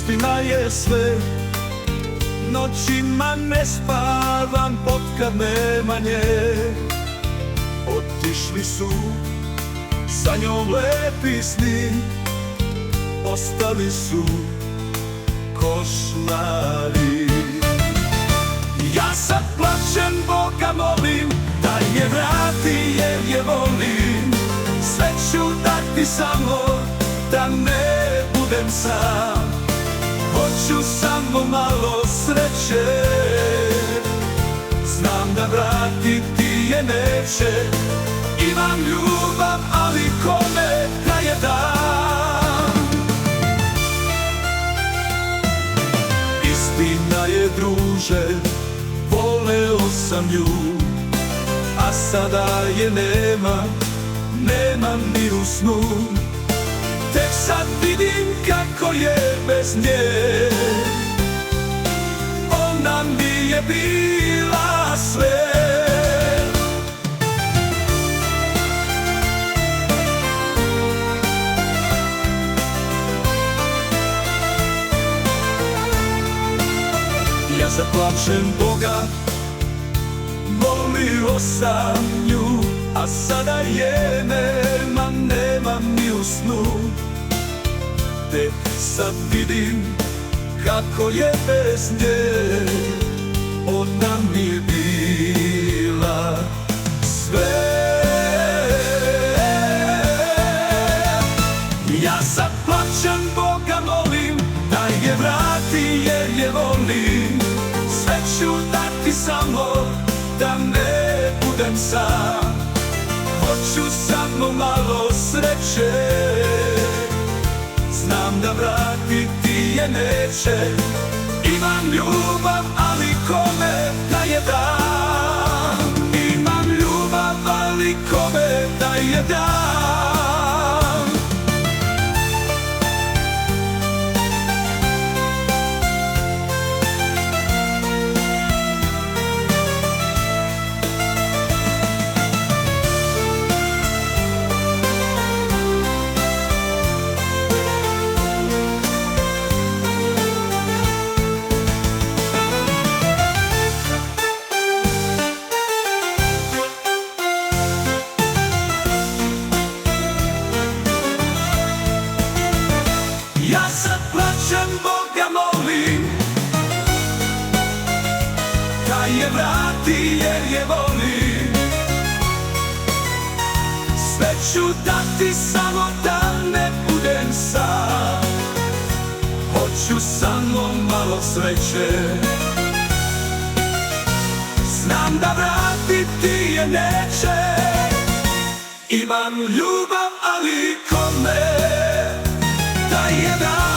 istina je sve. Noćima ne spavam otkad nema nje. Otišli su sa njom lepi sni, ostali su košmari. Ja sad plačem, Boga molim da je vrati jer je volim. Sve ću dati samo da ne budem sam. Hoću samo malo sreće, znam da vratiti je neće. Imam ljubav, ali kome da je dam? Istina je, druže, voleo sam nju, a sada je nema ni u snu. Tek sad vidim kako je bez nje. Ona mi je bila sve. Ja zaplačem Boga, molio sam nju, a sada je nema ni u snu. Tek sad vidim kako je bez nje. Ona mi je bila sve. Ja sad plačem, Boga molim da je vrati jer je volim. Sve ću dati samo da ne budem sam. Hoću samo malo sreće, znam da vratiti je neće. Imam ljubav, ali kome da je dam? Imam ljubav, ali kome da je dam? Ja sad plačem, Boga molim da je vrati jer je volim. Sve ću dati samo da ne budem sam. Hoću samo malo sreće, znam da vratiti je neće. Imam ljubav, ali kome da je dam?